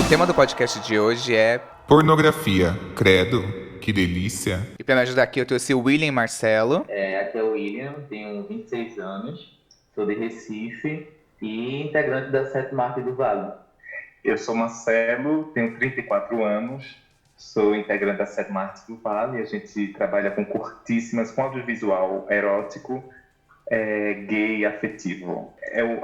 O tema do podcast de hoje é pornografia. Credo, que delícia. E para me ajudar aqui eu trouxe o William Marcelo. Aqui é o William, tenho 26 anos, sou de Recife e integrante da Sétima Arte do Vale. Eu sou Marcelo, tenho 34 anos, sou integrante da Sétima Arte do Vale. A gente trabalha com curtíssimas, com audiovisual erótico, gay afetivo. É o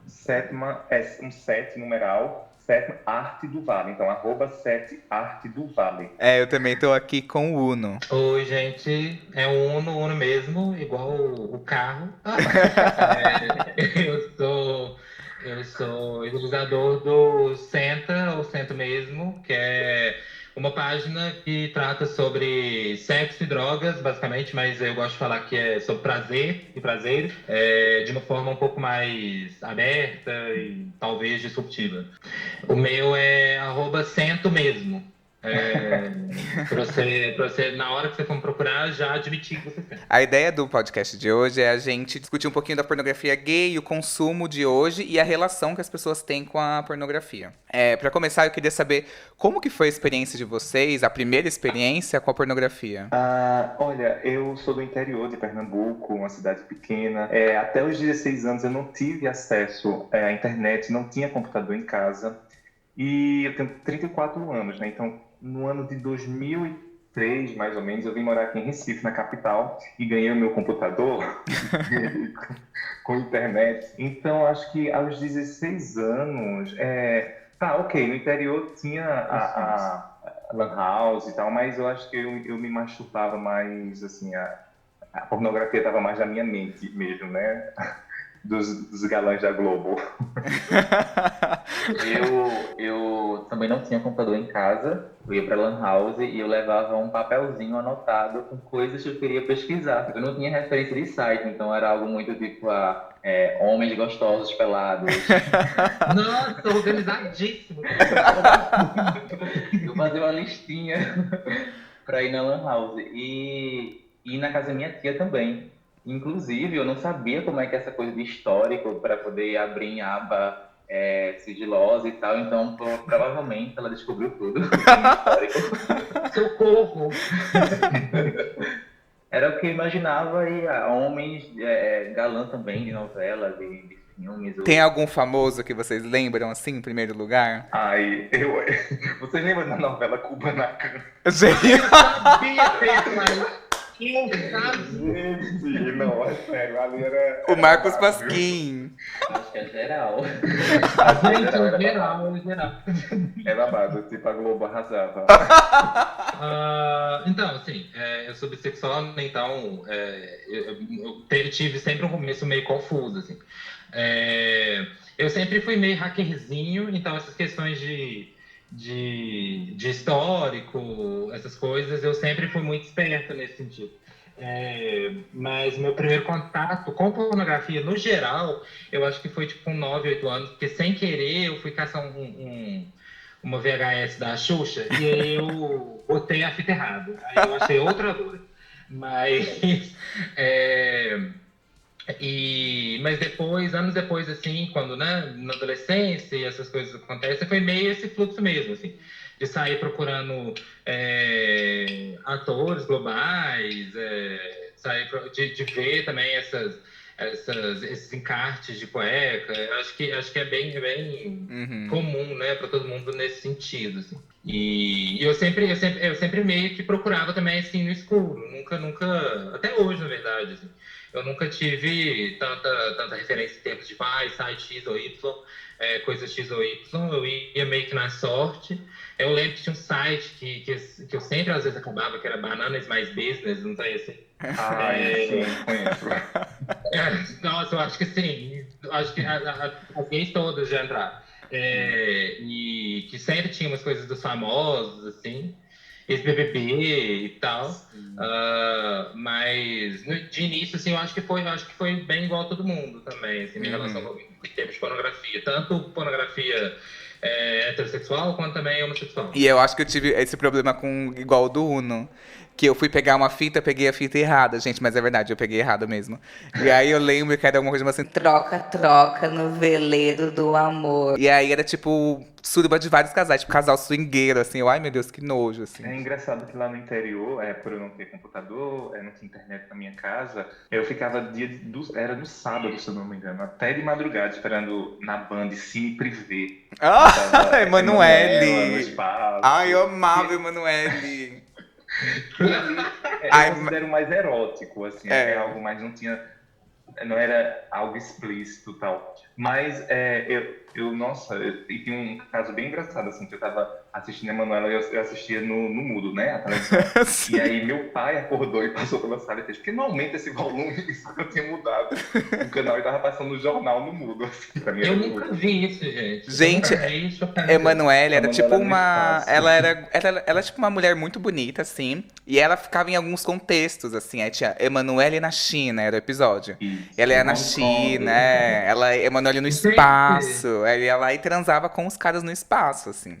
@sétima, um 7 numeral, Sétima Arte do Vale. Então, @7 Arte do Vale. Eu também tô aqui com o Uno. Oi, gente. É o Uno mesmo, igual o carro. Eu sou idealizador do Senta, ou Sento Mesmo, que é uma página que trata sobre sexo e drogas, basicamente, mas eu gosto de falar que é sobre prazer e prazer, de uma forma um pouco mais aberta e talvez disruptiva. O meu é @Sento Mesmo. Pra você, na hora que você for procurar, já admitir que você tem. A ideia do podcast de hoje é a gente discutir um pouquinho da pornografia gay, o consumo de hoje e a relação que as pessoas têm com a pornografia. Pra começar, eu queria saber como que foi a experiência de vocês, a primeira experiência com a pornografia. Olha, eu sou do interior de Pernambuco, uma cidade pequena. Até os 16 anos eu não tive acesso à internet, não tinha computador em casa. E eu tenho 34 anos, né? Então, no ano de 2003, mais ou menos, eu vim morar aqui em Recife, na capital, e ganhei o meu computador com internet. Então, acho que aos 16 anos... no interior tinha a Lan House e tal, mas eu acho que eu me machucava mais, assim, a pornografia estava mais na minha mente mesmo, né? Dos galãs da Globo. Eu também não tinha computador em casa, eu ia pra Lan House e eu levava um papelzinho anotado com coisas que eu queria pesquisar. Eu não tinha referência de site, então era algo muito tipo homens gostosos pelados. Nossa, organizadíssimo! Eu fazia uma listinha pra ir na Lan House e na casa da minha tia também. Inclusive, eu não sabia como é que é essa coisa de histórico para poder abrir em aba sigilosa e tal, então provavelmente ela descobriu tudo. Histórico. Socorro! Era o que eu imaginava, e homens galã também de novela, de filmes. Tem algum famoso que vocês lembram, assim, em primeiro lugar? Vocês lembram da novela Kubanacan? Eu sabia disso, mas... Gente, não, é sério, ali era... O Marcos Pasquim. Acho que é geral. Geral. É babado, tipo a Globo arrasava. Então, assim, eu sou bissexual, então eu tive sempre um começo meio confuso, assim. Eu sempre fui meio hackerzinho, então essas questões de histórico, essas coisas, eu sempre fui muito esperto nesse sentido. Mas meu primeiro contato com pornografia, no geral, eu acho que foi tipo com 9, 8 anos, porque sem querer eu fui caçar uma VHS da Xuxa e aí eu botei a fita errada. Aí eu achei outra dor. Mas depois, anos depois, assim, quando, né, na adolescência e essas coisas acontecem, foi meio esse fluxo mesmo, assim, de sair procurando atores globais, de ver também esses encartes de cueca. Acho que é bem comum, né, para todo mundo nesse sentido, assim. E eu sempre meio que procurava também, assim, no escuro, nunca, até hoje, na verdade, assim. Eu nunca tive tanta referência em termos de site X ou Y, coisa X ou Y. Eu ia meio que na sorte. Eu lembro que tinha um site que eu sempre, às vezes, acabava, que era Bananas Mais Business, não tem assim? Sim, conheço. Nossa, eu acho que sim. Acho que as gays todas já entraram. E que sempre tinha umas coisas dos famosos, assim. Ex-BBB e tal, mas de início, assim, eu acho que foi bem igual a todo mundo também, assim, em relação ao termos de pornografia, tanto pornografia heterossexual quanto também homossexual. E eu acho que eu tive esse problema igual o do Uno, que eu fui pegar uma fita, peguei a fita errada. Gente, mas é verdade, eu peguei errado mesmo. E aí eu lembro que era alguma coisa assim, Troca, troca no veleiro do amor. e aí era tipo suruba de vários casais, tipo casal swingueiro, assim. Eu, ai meu Deus, que nojo, assim. É engraçado que lá no interior, por eu não ter computador, não tinha internet na minha casa, eu ficava era no sábado, se eu não me engano, até de madrugada, esperando na Band Cine Privé. Ah, Emanuela, no Emanuele! espaço. Ai, eu amava Emanuele! Eu Ai, considero mais erótico, assim, É. algo mais, não era algo explícito e tal. Mas e tem um caso bem engraçado, assim, que eu tava assistindo a Emanuela e eu assistia no mudo, né, a televisão. Sim. E aí meu pai acordou e passou pela sala e fez, por que não aumenta esse volume? Isso que eu tinha mudado o canal e tava passando o jornal no mudo, assim, pra mim. Eu era nunca mudo. vi isso, gente. Gente, Eu nunca vi isso. Emanuele era Emanuela tipo no uma. espaço. Ela é tipo uma mulher muito bonita, assim. E ela ficava em alguns contextos, assim. Aí tinha Emanuele na China, era o episódio. Isso. Ela ia na Hong Kong. China, ela Emanuele no Gente. espaço. Ela ia lá e transava com os caras no espaço, assim.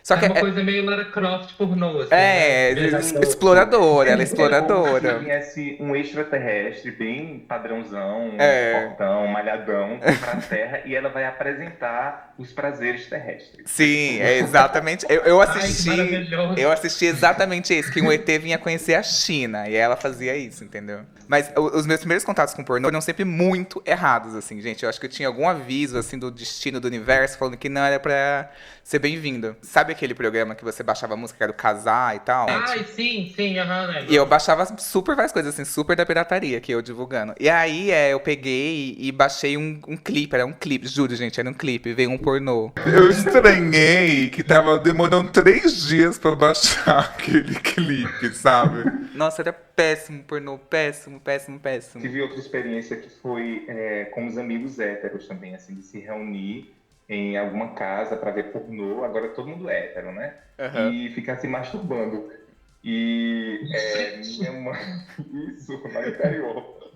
Só que É uma coisa meio Lara Croft pornô, assim. é, né? exploradora, ela é Como se exploradora. viesse um extraterrestre bem padrãozão, É. fortão, malhadão, pra Terra, e ela vai apresentar os prazeres terrestres. Sim, é exatamente. Eu Ai, que assisti. maravilhoso. Eu assisti exatamente isso, que um ET vinha conhecer a China. E ela fazia isso, entendeu? Mas os meus primeiros contatos com pornô foram sempre muito errados, assim, gente. Eu acho que eu tinha algum aviso, assim, do destino do universo, falando que não era pra ser bem-vindo. Sabe aquele programa que você baixava a música, que era do Casar e tal? Ai, sim, aham, né? E eu baixava super várias coisas, assim, super da pirataria, que eu divulgando. E aí, eu peguei e baixei um clipe, era um clipe, juro, gente, era um clipe, veio um pornô. Eu estranhei que tava demorando 3 dias pra baixar aquele clipe, sabe? Nossa, era péssimo pornô, péssimo. Tive outra experiência que foi com os amigos héteros também, assim, de se reunir em alguma casa pra ver pornô, agora todo mundo é hétero, né? Aham. E ficar se masturbando. E minha mãe, isso, lá no interior.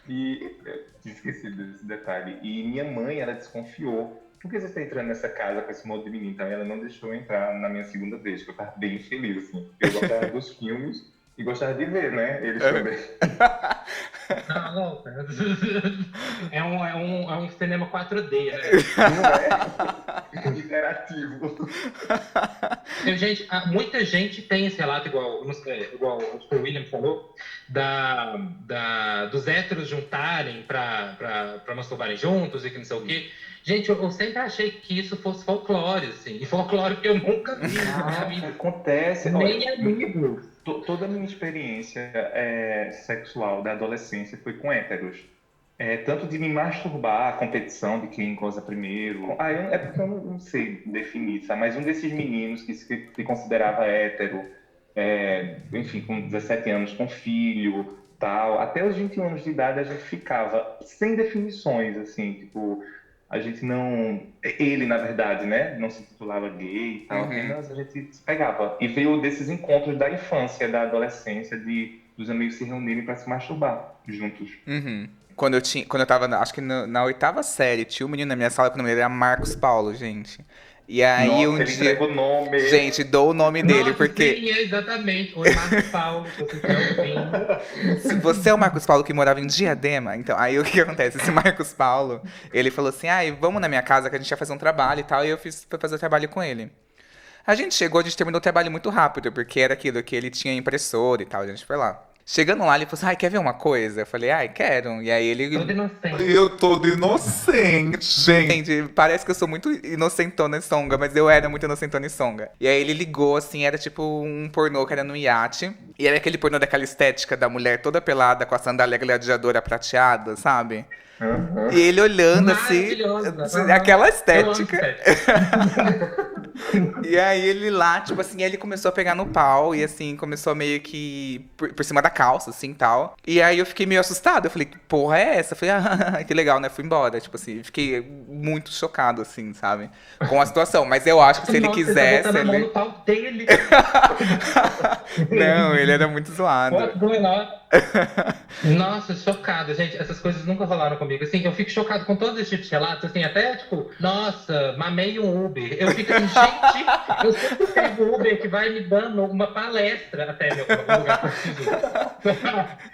E eu tinha esquecido desse detalhe. E minha mãe, ela desconfiou. Por que você está entrando nessa casa com esse monte de menino? Então ela não deixou eu entrar na minha segunda vez, que eu tava bem feliz, assim. Eu gostava dos filmes e gostava de ver, né? Eles também. Não, não. É um cinema 4D, né? Não é? Interativo. Gente, muita gente tem esse relato, igual acho que o William falou, dos héteros juntarem pra masturbarem juntos e que não sei o quê. Gente, eu sempre achei que isso fosse folclore, assim. E folclore que eu nunca vi na minha vida. Acontece. Nem Olha, amigos. toda a minha experiência sexual da adolescência foi com héteros. Tanto de me masturbar, a competição de quem goza primeiro. É porque eu não sei definir, sabe? Mas um desses meninos que se considerava hétero, enfim, com 17 anos, com filho, tal, até os 21 anos de idade a gente ficava sem definições, assim, tipo, a gente não... Ele, na verdade, né? Não se titulava gay e tal, apenas a gente se pegava. E veio desses encontros da infância, da adolescência, dos amigos se reunirem para se masturbar juntos. Uhum. Quando eu tava, acho que na 8ª série, tinha um menino na minha sala que o nome dele era Marcos Paulo, gente. E aí Nossa, ele dia... entregou o nome. Gente, dou o nome dele, Nossa, porque... Sim, exatamente. Oi, Marcos Paulo, se você estiver ouvindo. Se você é o Marcos Paulo que morava em Diadema, então, aí o que acontece? Esse Marcos Paulo, ele falou assim, vamos na minha casa que a gente ia fazer um trabalho e tal, e eu fui fazer o trabalho com ele. A gente terminou o trabalho muito rápido, porque era aquilo que ele tinha impressora e tal, a gente foi lá. Chegando lá, ele falou assim, quer ver uma coisa? Eu falei, quero. E aí ele... Todo inocente. Eu tô inocente, gente. Gente, parece que eu sou muito inocentona e songa, mas eu era muito inocentona e songa. E aí ele ligou, assim, era tipo um pornô que era no iate. E era aquele pornô daquela estética da mulher toda pelada com a sandália gladiadora prateada, sabe? Uhum. E ele olhando assim, aquela estética. E aí ele lá, tipo assim, ele começou a pegar no pau e assim, começou meio que por cima da calça, assim, tal. E aí eu fiquei meio assustado, eu falei, que porra é essa? Eu falei, que legal, né? Fui embora, tipo assim, fiquei muito chocado, assim, sabe? Com a situação, mas eu acho que se ele quisesse... Você tá botando a mão no pau dele. Não, ele era muito zoado. What's going on? Nossa, chocada, gente. Essas coisas nunca rolaram comigo. Assim, eu fico chocado com todos esses tipos de relatos, assim, até tipo, nossa, mamei um Uber. Eu fico assim, gente, eu sempre pego o Uber que vai me dando uma palestra até meu lugar que eu preciso.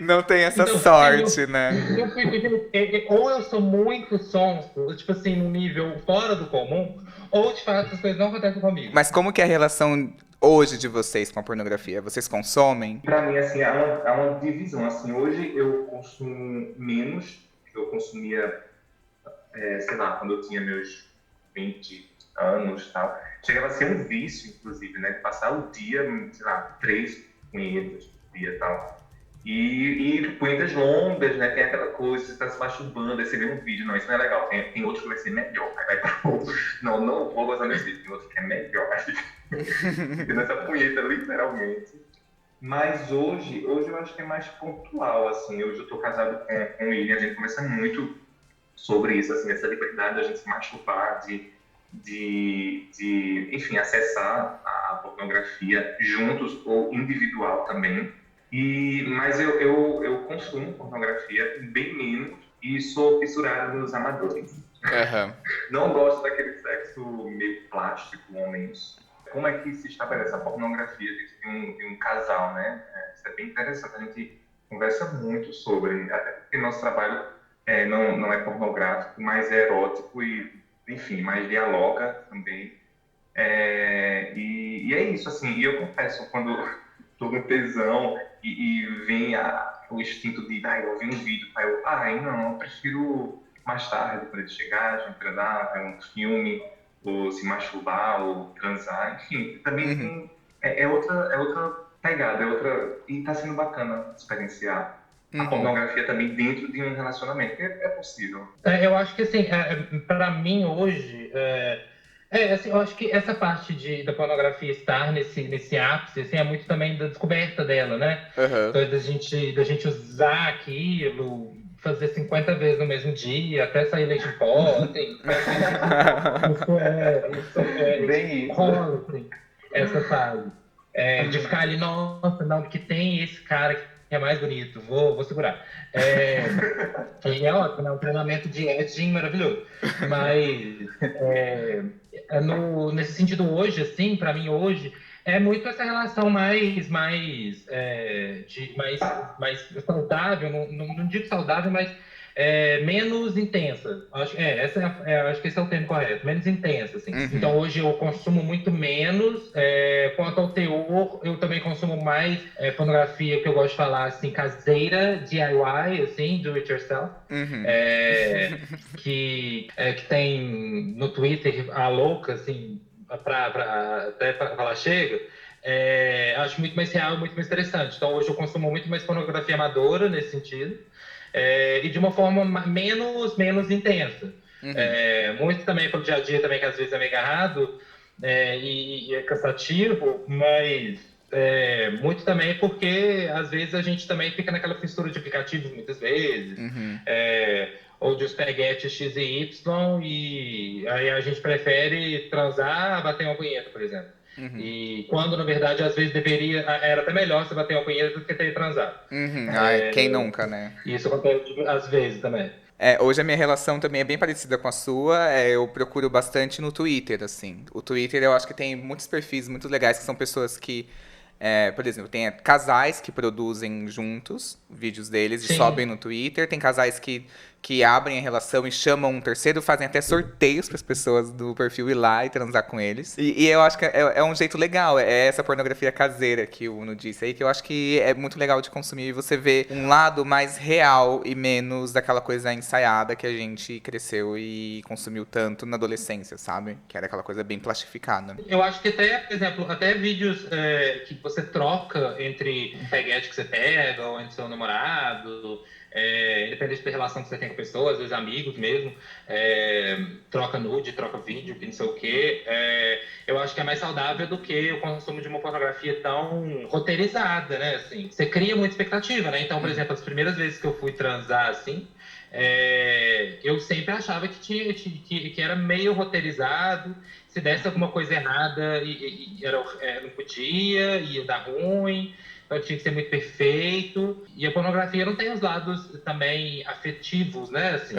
Não tem essa Então, sorte, né? Eu fico, ou eu sou muito sonso, tipo assim, num nível fora do comum, ou de fato essas coisas não acontecem comigo. Mas como que é a relação hoje de vocês com a pornografia? Vocês consomem? Pra mim, assim, há uma divisão. Assim, hoje eu consumo menos que eu consumia, sei lá, quando eu tinha meus 20 anos e tal. Chegava a ser um vício, inclusive, né? De passar o dia, sei lá, 3 punhetas por dia e tal. E punhetas longas, né? Tem aquela coisa, você tá se masturbando, aí você vê um vídeo. Não, isso não é legal. Tem outro que vai ser melhor. Aí vai pra outro. Não vou gostar desse vídeo. Tem outro que é melhor. Tendo essa punheta, literalmente. Mas hoje eu acho que é mais pontual, assim. Hoje eu tô casado com o William, a gente conversa muito sobre isso, assim, essa liberdade da gente se masturbar, enfim, acessar a pornografia juntos ou individual também. Mas eu consumo pornografia bem menos e sou fissurado nos amadores. Uhum. Não gosto daquele sexo meio plástico, homens. Como é que se estabelece a pornografia de um casal, né? Isso é bem interessante, a gente conversa muito sobre, até porque nosso trabalho não é pornográfico, mas é erótico e, enfim, mais dialoga também. E é isso, assim, e eu confesso, quando estou no tesão e vem o instinto de, eu vi um vídeo, aí eu prefiro mais tarde, quando ele chegar, a gente treinar, ver um filme, ou se masturbar, ou transar, enfim, também é outra pegada, e está sendo bacana experienciar a pornografia também dentro de um relacionamento, que é possível. Eu acho que, assim, para mim hoje, assim, eu acho que essa parte da pornografia estar nesse ápice, assim, é muito também da descoberta dela, né? Uhum. Então, da gente usar aquilo, fazer 50 vezes no mesmo dia, até sair leite em pó, assim. Isso é bem isso. Rola, assim, essa fase. De ficar ali, nossa, não, porque tem esse cara que é mais bonito, vou segurar. E é ótimo, né? Um treinamento de edging maravilhoso. Mas, nesse sentido hoje, assim, pra mim hoje, é muito essa relação mais saudável, não digo saudável, mas menos intensa. Acho que esse é o termo correto, menos intensa, assim. Uhum. Então hoje eu consumo muito menos. Quanto ao teor, eu também consumo mais pornografia, que eu gosto de falar, assim, caseira, DIY, assim, do it yourself. Uhum. Que tem no Twitter a louca, assim, até pra falar chega, acho muito mais real, muito mais interessante. Então hoje eu consumo muito mais pornografia amadora nesse sentido, e de uma forma menos intensa. Uhum. Muito também pelo dia a dia também, que às vezes é meio agarrado e é cansativo, mas muito também porque às vezes a gente também fica naquela fissura de aplicativos muitas vezes. Uhum. Ou de espaguete X e Y, e aí a gente prefere transar a bater uma punheta, por exemplo. Uhum. E quando, na verdade, às vezes era até melhor você bater uma punheta do que ter transado. Uhum. Quem nunca, né? Isso acontece às vezes também. Hoje a minha relação também é bem parecida com a sua. Eu procuro bastante no Twitter, assim. O Twitter eu acho que tem muitos perfis muito legais, que são pessoas que... por exemplo, tem casais que produzem juntos vídeos deles. Sim. E sobem no Twitter. Tem casais que abrem a relação e chamam um terceiro, fazem até sorteios para as pessoas do perfil ir lá e transar com eles. E eu acho que é um jeito legal. É essa pornografia caseira que o Uno disse aí, que eu acho que é muito legal de consumir. E você vê um lado mais real e menos daquela coisa ensaiada que a gente cresceu e consumiu tanto na adolescência, sabe? Que era aquela coisa bem plastificada. Eu acho que até, por exemplo, até vídeos que você troca entre um peguete que você pega ou entre seu namorado... independente da relação que você tem com pessoas, às vezes amigos mesmo, troca nude, troca vídeo, não sei o quê, eu acho que é mais saudável do que o consumo de uma pornografia tão roteirizada, né, assim. Você cria muita expectativa, né, então, por exemplo, as primeiras vezes que eu fui transar, assim, eu sempre achava que era meio roteirizado, se desse alguma coisa errada, não podia, ia dar ruim. então tinha que ser muito perfeito. E a pornografia não tem os lados também afetivos, né? Assim.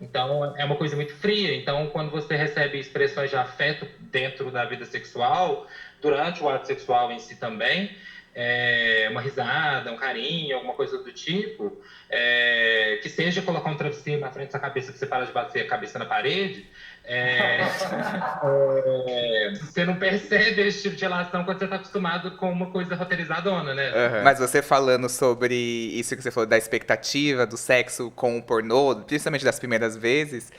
Então é uma coisa muito fria. Então quando você recebe expressões de afeto dentro da vida sexual, durante o ato sexual em si também, uma risada, um carinho, alguma coisa do tipo, que seja colocar um travesseiro na frente da cabeça que você para de bater a cabeça na parede, você não percebe esse tipo de relação quando você está acostumado com uma coisa roteirizadona, né? Mas você falando sobre isso que você falou da expectativa do sexo com o pornô, principalmente das primeiras vezes,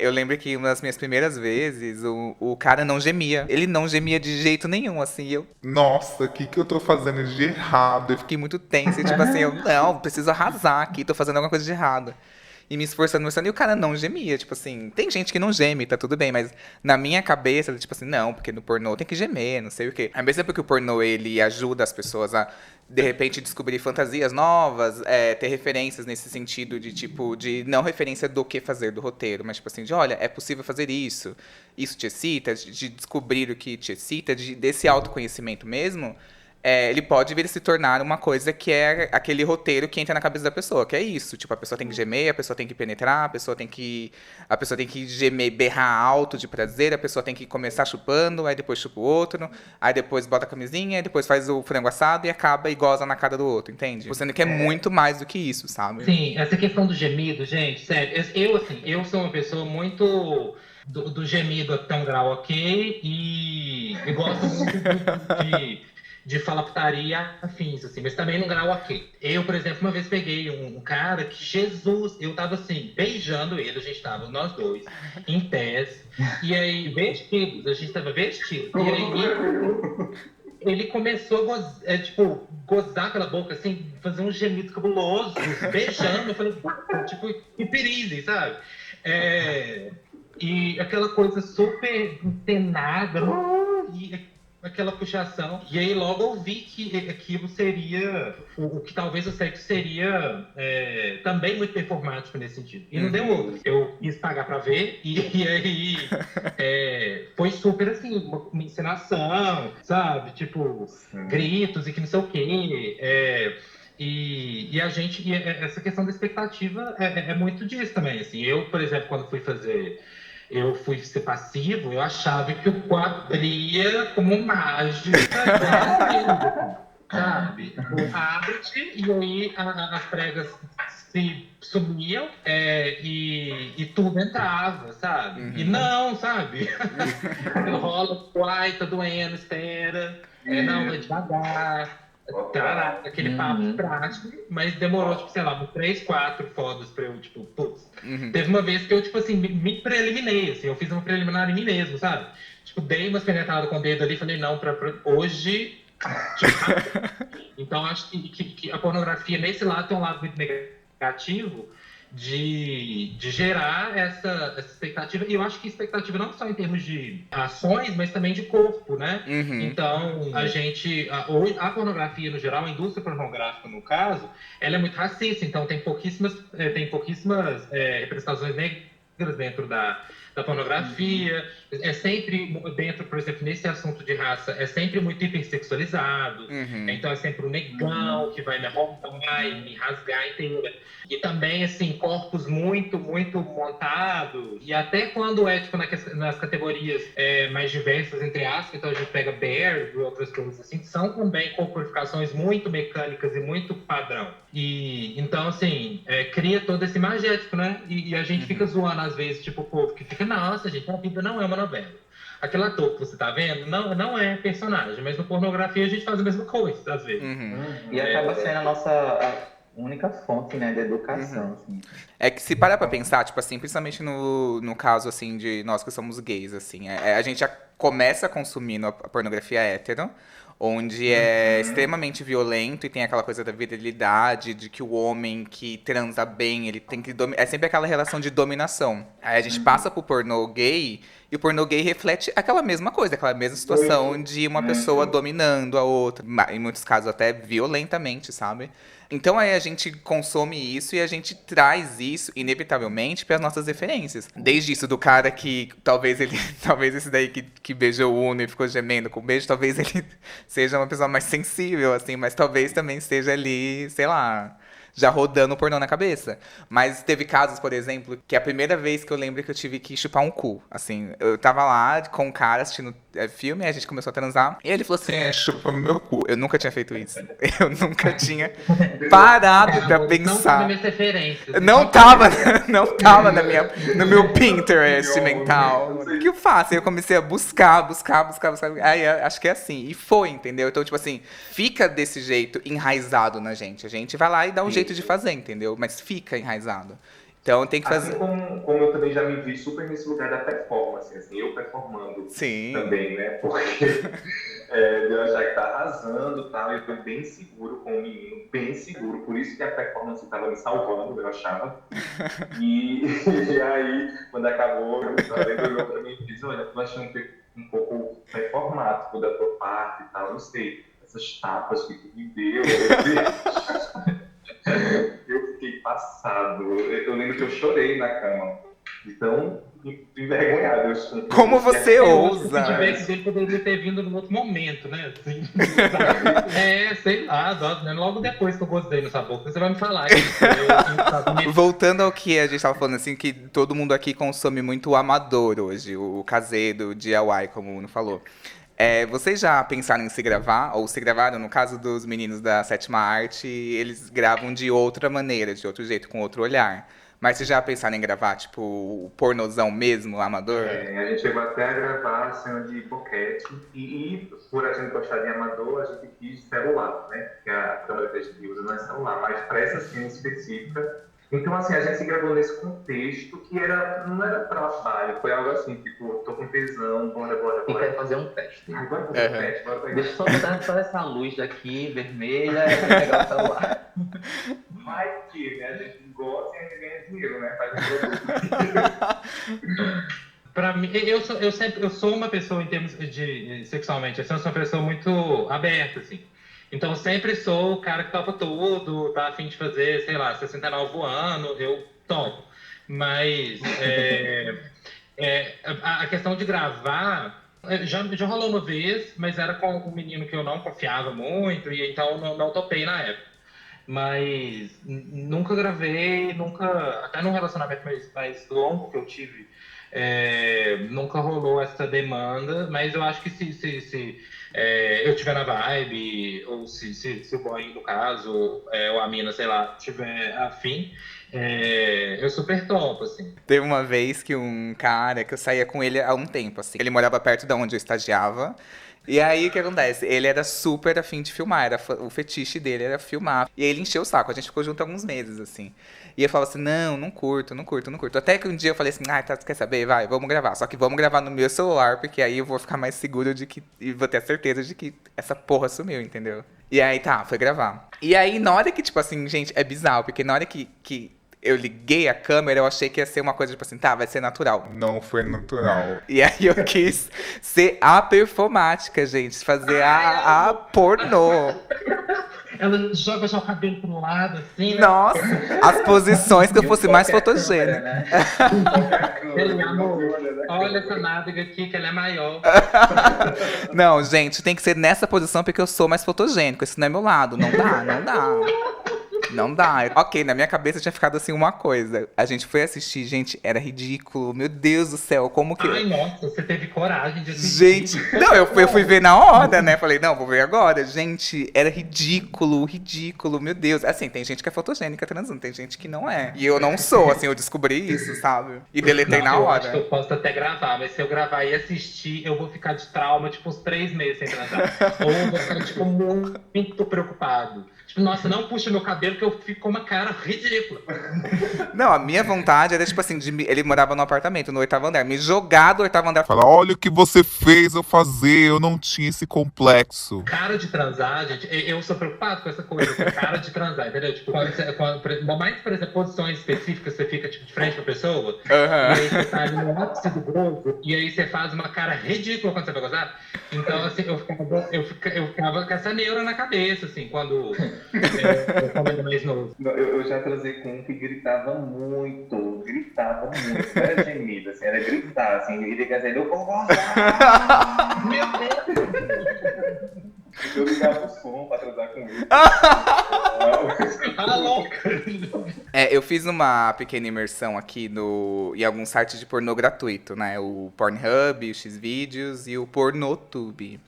eu lembro que uma das minhas primeiras vezes, o cara não gemia. Ele não gemia de jeito nenhum, assim, eu Nossa, o que eu tô fazendo de errado? fiquei muito tensa, e tipo assim, eu, não, preciso arrasar aqui, tô fazendo alguma coisa de errado. E me esforçando, e o cara não gemia, tipo assim, tem gente que não geme, tá tudo bem, mas na minha cabeça, tipo assim, não, porque no pornô tem que gemer, não sei o quê. Ao mesmo tempo que o pornô, ele ajuda as pessoas a, de repente, descobrir fantasias novas, ter referências nesse sentido de, tipo, de não referência do que fazer do roteiro, mas tipo assim, de olha, é possível fazer isso te excita, de descobrir o que te excita, desse autoconhecimento mesmo. Ele pode vir a se tornar uma coisa que é aquele roteiro que entra na cabeça da pessoa, que é isso. Tipo, a pessoa tem que gemer, a pessoa tem que penetrar, a pessoa tem que gemer, berrar alto de prazer, a pessoa tem que começar chupando, aí depois chupa o outro, aí depois bota a camisinha, aí depois faz o frango assado e acaba e goza na cara do outro, entende? Sendo que é muito mais do que isso, sabe? Sim, essa questão do gemido, gente, sério, eu sou uma pessoa muito do gemido até um grau ok, e gosto muito de falaputaria afins, assim, mas também num grau ok. Eu, por exemplo, uma vez peguei um cara que, Jesus, eu tava assim, beijando ele, a gente tava, nós dois, em pés, e aí, vestidos, a gente tava vestido, e aí ele começou a gozar pela boca, assim, fazer um gemido cabuloso, beijando, eu falei, tipo, hiperizem, sabe? E aquela coisa super encenada, e aquela puxação. E aí logo eu vi que aquilo seria o que talvez o sexo seria também muito performático nesse sentido. E não deu outro. Eu quis pagar pra ver e aí foi super assim, uma encenação, sabe? Tipo, gritos e que não sei o quê. E a gente, essa questão da expectativa é muito disso também. Assim, eu, por exemplo, quando eu fui ser passivo, eu achava que o quadro abria como mágica, sabe? Abre-te e aí as pregas se sumiam e tudo entrava, sabe? E não, sabe? Rola, uai, tá doendo, espera. Não, vai devagar. Aquele papo prático, mas demorou, tipo, sei lá, 3, 4 fodas pra eu, tipo, putz. Teve uma vez que eu, tipo assim, me preliminei, assim, eu fiz uma preliminar em mim mesmo, sabe? Tipo, dei umas penetradas com o dedo ali e falei, não, pra hoje. Tipo, então, acho que a pornografia, nesse lado, tem um lado muito negativo de gerar essa expectativa. E eu acho que expectativa não só em termos de ações, mas também de corpo, né? Então, a pornografia, no geral, a indústria pornográfica, no caso, ela é muito racista. Então, tem pouquíssimas representações negras dentro da pornografia. É sempre dentro, por exemplo, nesse assunto de raça, é sempre muito hipersexualizado. Então é sempre um negão que vai me roubar e me rasgar inteira. E também, assim, corpos muito, muito montados. E até quando é, tipo, nas categorias mais diversas, entre aspas, então a gente pega Bear e outras coisas assim, que são também corporificações muito mecânicas e muito padrão. E, então, assim, cria todo esse imagético, né? E a gente fica zoando, às vezes, tipo, o povo que fica, nossa, gente, a vida não é uma novela. Aquele ator que você tá vendo não é personagem, mas no pornografia a gente faz a mesma coisa, às vezes. E acaba sendo a nossa única fonte, né, de educação. Assim. É que se parar pra pensar, tipo assim, principalmente no caso, assim, de nós que somos gays, assim, a gente já começa consumindo a pornografia hétero, onde é extremamente violento e tem aquela coisa da virilidade, de que o homem que transa bem, ele tem que é sempre aquela relação de dominação. Aí a gente passa pro pornô gay, e o pornô gay reflete aquela mesma coisa, aquela mesma situação de uma pessoa dominando a outra, em muitos casos até violentamente, sabe? Então aí a gente consome isso e a gente traz isso, inevitavelmente, para as nossas referências. Desde isso do cara que talvez esse daí que beijou o Uno e ficou gemendo com o beijo, talvez ele seja uma pessoa mais sensível, assim, mas talvez também esteja ali, sei lá, já rodando o pornô na cabeça. Mas teve casos, por exemplo, que a primeira vez que eu lembro que eu tive que chupar um cu. Assim, eu tava lá com um cara assistindo filme, a gente começou a transar, e ele falou assim, chupa meu cu. eu nunca tinha feito isso. Eu nunca tinha parado pra Não pensar. sabe minhas referências. Não tava no meu Pinterest mental. O que eu faço? Aí eu comecei a buscar. Aí acho que é assim. E foi, entendeu? Então, tipo assim, fica desse jeito enraizado na gente. A gente vai lá e dá um jeito de fazer, entendeu? Mas fica enraizado. Então tem que fazer. Assim como eu também já me vi super nesse lugar da performance, assim, eu performando também, né? Porque de eu achar que tá arrasando e tal, eu tô bem seguro com o menino, bem seguro, por isso que a performance tava me salvando, eu achava. E aí, quando acabou, ele olhou pra mim e disse, olha, tô achando que um pouco performático da tua parte e tal, não sei, essas tapas que tu me deu, eu fiquei passado. Eu lembro que eu chorei na cama. Então, envergonhado. Como você ousa? Se tivesse dele, poderia ter vindo num outro momento, né? Assim, sei lá, logo depois que eu gostei nessa boca, você vai me falar. Voltando ao que a gente tava falando, assim, que todo mundo aqui consome muito o amador hoje, o caseiro, o DIY, como o Uno falou. Vocês já pensaram em se gravar? Ou se gravaram? No caso dos meninos da Sétima Arte, eles gravam de outra maneira, de outro jeito, com outro olhar. Mas vocês já pensaram em gravar, tipo, o pornozão mesmo, amador? A gente chegou até a gravar a cena de boquete. E por a gente gostar de amador, a gente quis celular, né? Porque a câmera que a gente usa não é celular. Mas para essa cena específica... Então, assim, a gente se gravou nesse contexto que não era trabalho, foi algo assim, tipo, tô com tesão, bora. E quer fazer um teste. Bora fazer um teste, bora pegar. Deixa eu só botar só essa luz daqui, vermelha, e pegar o celular. Vai que, né? A gente gosta e a gente ganha dinheiro, né? Faz um produto. Pra mim, eu sou uma pessoa, em termos de sexualmente, eu sou uma pessoa muito aberta, assim. Então, eu sempre sou o cara que topa tudo, tá a fim de fazer, sei lá, 69 ano, eu topo. Mas a questão de gravar, já rolou uma vez, mas era com um menino que eu não confiava muito, e então não topei na época. Mas nunca gravei, até num relacionamento mais longo que eu tive, nunca rolou essa demanda, mas eu acho que se eu tiver na vibe, ou se o boy, no caso, ou a mina, sei lá, tiver afim, eu super topo, assim. Teve uma vez que um cara, que eu saía com ele há um tempo, assim. Ele morava perto de onde eu estagiava. E aí, o que acontece? Ele era super afim de filmar, o fetiche dele era filmar. E aí ele encheu o saco, a gente ficou junto alguns meses, assim. E eu falava assim, não curto. Até que um dia eu falei assim, quer saber? Vai, vamos gravar. Só que vamos gravar no meu celular, porque aí eu vou ficar mais seguro e vou ter a certeza de que essa porra sumiu, entendeu? E aí, foi gravar. E aí, na hora que, tipo assim, gente, é bizarro, porque na hora que eu liguei a câmera, eu achei que ia ser uma coisa, tipo assim, vai ser natural. Não foi natural. E aí eu quis ser a performática, gente. Fazer a pornô. Ela joga já o cabelo pro lado, assim, né? Nossa, as posições que eu fosse mais fotogênica. Né? Olha essa nádega aqui, que ela é maior. Não, gente, tem que ser nessa posição porque eu sou mais fotogênico. Esse não é meu lado. Não dá. Não dá. Ok, na minha cabeça tinha ficado assim uma coisa. A gente foi assistir, gente, era ridículo. Meu Deus do céu, como que... Ai, nossa, você teve coragem de assistir. Gente, não, eu fui ver na hora, né? Falei, não, vou ver agora. Gente, era ridículo, meu Deus. Assim, tem gente que é fotogênica transando, tem gente que não é. E eu não sou, assim, eu descobri isso, sabe? E deletei na hora. Eu acho que eu posso até gravar, mas se eu gravar e assistir, eu vou ficar de trauma, tipo, uns 3 meses sem transar. Ou eu vou ficar, tipo, muito preocupado. Tipo, nossa, não puxa meu cabelo que eu fico com uma cara ridícula. Não, a minha vontade era, tipo assim, ele morava no apartamento, no 8º andar, me jogar do 8º andar. Fala, olha o que você fez eu fazer, eu não tinha esse complexo. Cara de transar, gente, eu sou preocupado com essa coisa, com cara de transar, entendeu? Tipo, ainda mais, por exemplo, posições específicas, você fica, tipo, de frente pra pessoa, e aí você tá ali no ápice do gozo, e aí você faz uma cara ridícula quando você vai gozar. Então, assim, eu ficava com essa neura na cabeça, assim, quando quando era mais novo. Eu já transei com um que gritava muito, não era gemido, assim, era gritar, assim, ele liga assim, eu vou gozar! Meu Deus! Eu ligava o som pra transar com ele. Ah, louca! Eu fiz uma pequena imersão aqui em alguns sites de pornô gratuito, né? O Pornhub, o Xvideos e o Pornotube.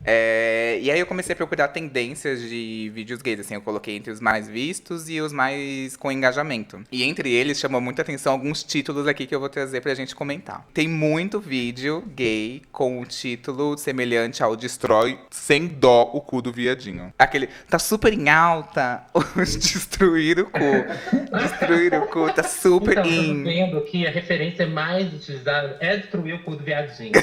E aí eu comecei a procurar tendências de vídeos gays, assim, eu coloquei entre os mais vistos e os mais com engajamento. E entre eles chamou muita atenção alguns títulos aqui que eu vou trazer pra gente comentar. Tem muito vídeo gay com o título semelhante ao Destrói Sem Dó o Cu do Viadinho. Aquele, tá super em alta, destruir o cu. Destruir o cu, tá super Então, in. eu tô vendo que a referência mais utilizada é destruir o cu do viadinho. Eu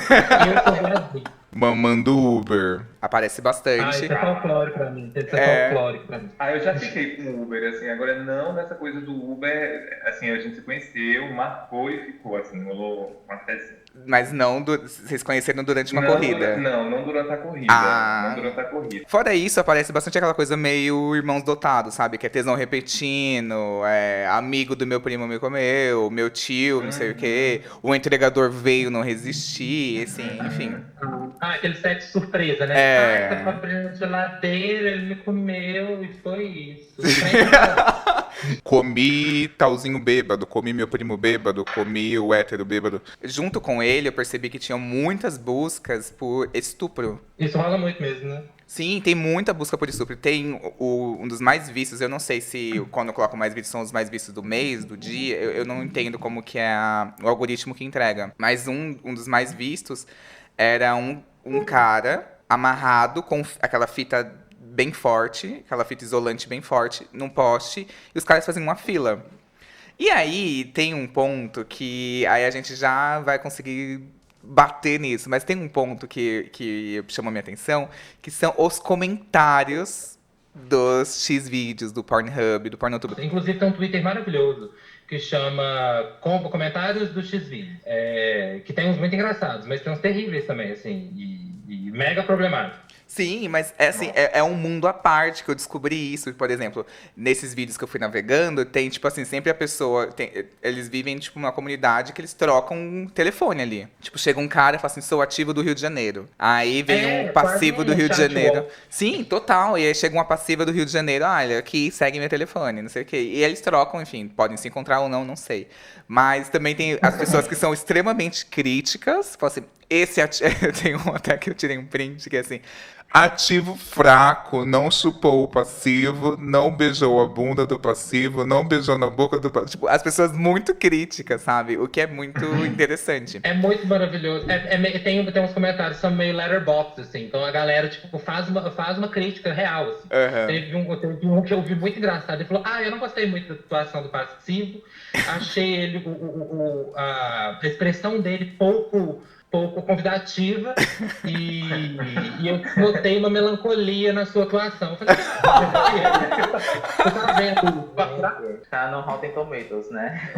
sou viadinho. Mamando Uber. Aparece Ah, bastante. isso é folclore pra mim. Isso é folclore pra mim. Eu já fiquei com o Uber, assim, agora não nessa coisa do Uber, assim, a gente se conheceu, marcou e ficou, assim, rolou uma festa. Mas não, vocês conheceram durante uma corrida. Não durante a corrida. Ah. Não durante a corrida. Fora isso, aparece bastante aquela coisa meio irmãos dotados, sabe? Que é tesão repetindo, amigo do meu primo me comeu, meu tio, não sei o quê. O entregador veio, não resisti, assim, enfim. Aquele sexo surpresa, né? É. Tá abrindo geladeira, ele me comeu e foi isso. Comi talzinho bêbado, comi meu primo bêbado, comi o hétero bêbado. Junto com ele, eu percebi que tinham muitas buscas por estupro. Isso rola muito mesmo, né? Sim, tem muita busca por estupro. Tem um dos mais vistos, eu não sei se quando eu coloco mais vistos são os mais vistos do mês, do dia, eu não entendo como que é o algoritmo que entrega. Mas um dos mais vistos era um cara amarrado com aquela fita bem forte, aquela fita isolante bem forte, num poste, e os caras faziam uma fila. E aí tem um ponto que aí a gente já vai conseguir bater nisso, mas tem um ponto que chamou minha atenção, que são os comentários dos Xvideos, do Pornhub, do Pornotube. Inclusive tem um Twitter maravilhoso que chama Comentários do Xvideo, que tem uns muito engraçados, mas tem uns terríveis também, assim, e mega problemáticos. Sim, mas é um mundo à parte que eu descobri isso. Por exemplo, nesses vídeos que eu fui navegando, tem, tipo assim, sempre a pessoa... eles vivem, tipo, numa comunidade que eles trocam um telefone ali. Tipo, chega um cara e fala assim, sou ativo do Rio de Janeiro. Aí vem um passivo do Rio de Janeiro. Sim, total. E aí chega uma passiva do Rio de Janeiro, olha, aqui, segue meu telefone, não sei o quê. E eles trocam, enfim, podem se encontrar ou não, não sei. Mas também tem as pessoas que são extremamente críticas. Falam assim, tem um até que eu tirei um print, que é assim... Ativo fraco, não chupou o passivo, não beijou a bunda do passivo, não beijou na boca do passivo. Tipo, as pessoas muito críticas, sabe? O que é muito interessante. É muito maravilhoso. Tem uns comentários que são meio letterbox, assim. Então a galera, tipo, faz uma crítica real, assim. Uhum. Teve um que eu vi muito engraçado. Ele falou, eu não gostei muito da situação do passivo. Achei ele, a expressão dele pouco convidativa e eu notei uma melancolia na sua atuação. Eu falei, você tá vendo? Tá no Rotten Tomatoes, né?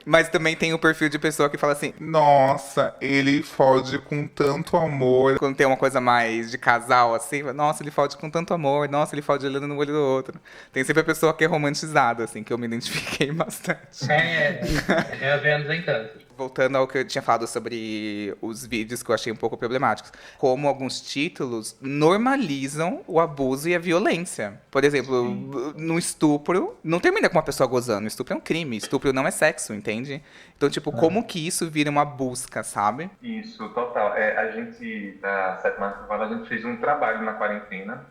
Mas também tem o perfil de pessoa que fala assim, Nossa, ele fode com tanto amor. quando tem uma coisa mais de casal, assim, nossa, ele fode com tanto amor, nossa, ele fode olhando no olho do outro. Tem sempre a pessoa que é romantizada, assim, que eu me identifiquei bastante. É a Vênus Encanto. Voltando ao que eu tinha falado sobre os vídeos que eu achei um pouco problemáticos. Como alguns títulos normalizam o abuso e a violência. Por exemplo, no estupro, não termina com uma pessoa gozando. Estupro é um crime. Estupro não é sexo, entende? Então, tipo, como que isso vira uma busca, sabe? Isso, total. A gente, da Sétima Arte, a gente fez um trabalho na quarentena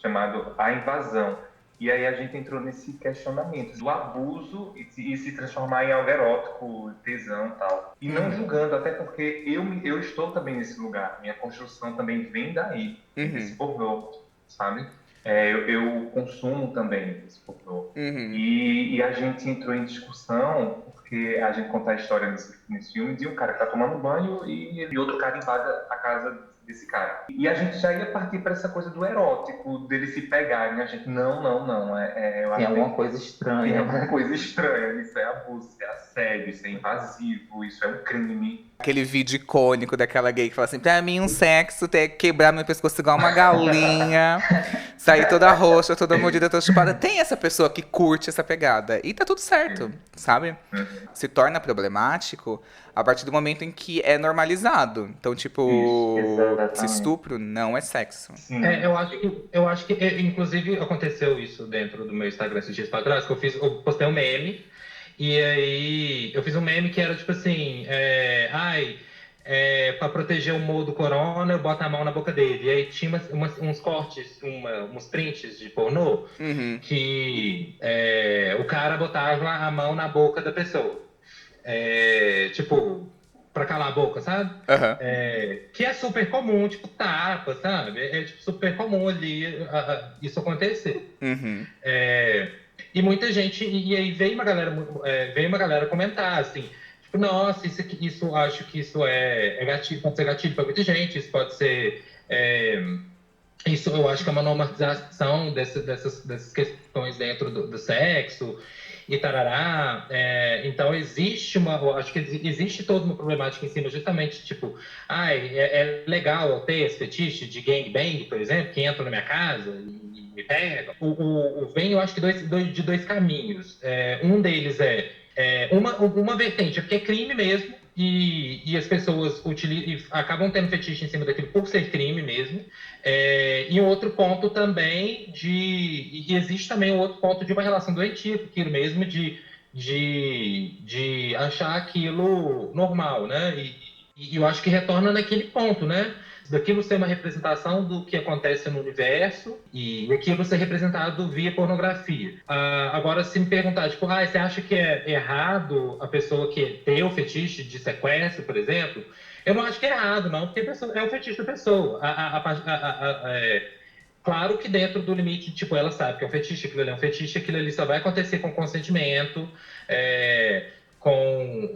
chamado A Invasão. E aí a gente entrou nesse questionamento do abuso e se transformar em algo erótico, tesão e tal. E não julgando, até porque eu estou também nesse lugar. Minha construção também vem daí, desse pornô, sabe? Eu consumo também esse pornô. E a gente entrou em discussão, porque a gente conta a história nesse filme de um cara que tá tomando banho e outro cara invade a casa desse cara. E a gente já ia partir para essa coisa do erótico, dele se pegarem. A gente, não. Tem alguma coisa estranha. Tem alguma coisa estranha. Isso é abuso, isso é assédio, isso é invasivo, isso é um crime. Aquele vídeo icônico daquela gay que fala assim, pra mim um sexo tem que quebrar meu pescoço igual uma galinha. sair toda roxa, toda mordida, toda chupada. Tem essa pessoa que curte essa pegada. E tá tudo certo, sabe? Se torna problemático a partir do momento em que é normalizado. Então, tipo, se estupro não é sexo. Eu acho que, inclusive, aconteceu isso dentro do meu Instagram esses dias pra trás, que eu postei um meme, e aí eu fiz um meme que era tipo assim, pra proteger o Mo do corona, eu boto a mão na boca dele. E aí tinha uns cortes, uns prints de pornô, que o cara botava a mão na boca da pessoa. Tipo, pra calar a boca, sabe? Que é super comum, tipo, tapa, sabe? Tipo, super comum ali isso acontecer. E muita gente, e aí veio uma galera comentar, assim, tipo, nossa, isso acho que isso é gatilho, pode ser gatilho para muita gente, isso pode ser. Isso eu acho que é uma normalização dessas questões dentro do sexo e tarará. Então eu acho que existe toda uma problemática em cima, justamente, tipo, é legal eu ter esse fetiche de gangbang, por exemplo, que entra na minha casa e me pega. Vem, eu acho que de dois caminhos. Um deles uma vertente, porque é crime mesmo, e as pessoas acabam tendo fetiche em cima daquilo por ser crime mesmo. E um outro ponto também e existe também um outro ponto de uma relação doentia com aquilo mesmo, de achar aquilo normal, né? E eu acho que retorna naquele ponto, né? Daquilo ser uma representação do que acontece no universo e aquilo ser representado via pornografia. Agora, se me perguntar, tipo, você acha que é errado a pessoa que tem o fetiche de sequestro, por exemplo? Eu não acho que é errado, não, porque é o fetiche da pessoa. Claro que dentro do limite, tipo, ela sabe que é um fetiche, aquilo ali é um fetiche, aquilo ali só vai acontecer com consentimento,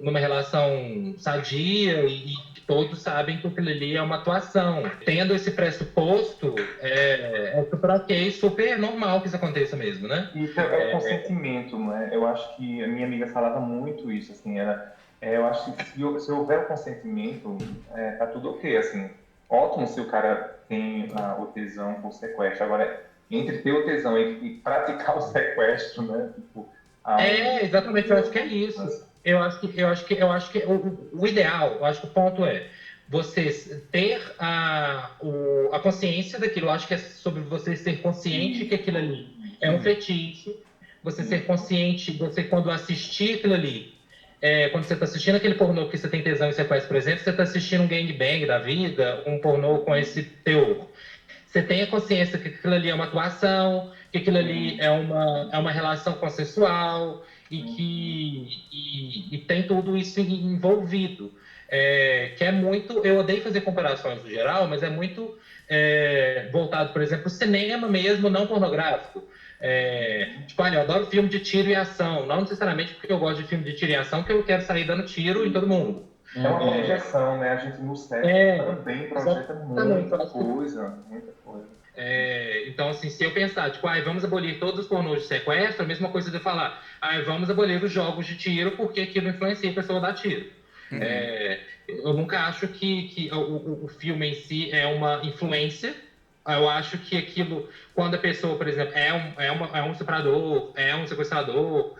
numa relação sadia e todos sabem que aquilo ali é uma atuação. Tendo esse pressuposto, é super ok, super normal que isso aconteça mesmo, né? Isso é o consentimento, né? Eu acho que a minha amiga falava muito isso, assim, eu acho que se houver o consentimento, tá tudo ok, assim. Ótimo se o cara tem o tesão por sequestro. Agora, entre ter o tesão e praticar o sequestro, né? Tipo, exatamente, eu acho que é isso. Eu acho que o ideal, eu acho que o ponto é você ter a consciência daquilo. Eu acho que é sobre você ser consciente que aquilo ali é um fetiche, você ser consciente, você quando assistir aquilo ali, quando você está assistindo aquele pornô que você tem tesão e sequestro, por exemplo, você está assistindo um gangbang da vida, um pornô com esse teor. Você tem a consciência que aquilo ali é uma atuação, que aquilo ali é uma relação consensual e tem tudo isso envolvido. Que é muito... Eu odeio fazer comparações no geral, mas é muito voltado, por exemplo, ao cinema mesmo, não pornográfico. Tipo, eu adoro filme de tiro e ação. Não necessariamente porque eu gosto de filme de tiro e ação, que eu quero sair dando tiro em todo mundo. É uma projeção, né? A gente no cérebro também projeta muita coisa. Então, assim, se eu pensar, tipo, vamos abolir todos os pornôs de sequestro, a mesma coisa de falar, vamos abolir os jogos de tiro porque aquilo influencia a pessoa a dar tiro. Eu nunca acho que o filme em si é uma influência. Eu acho que aquilo, quando a pessoa, por exemplo, é um estuprador, é um sequestrador,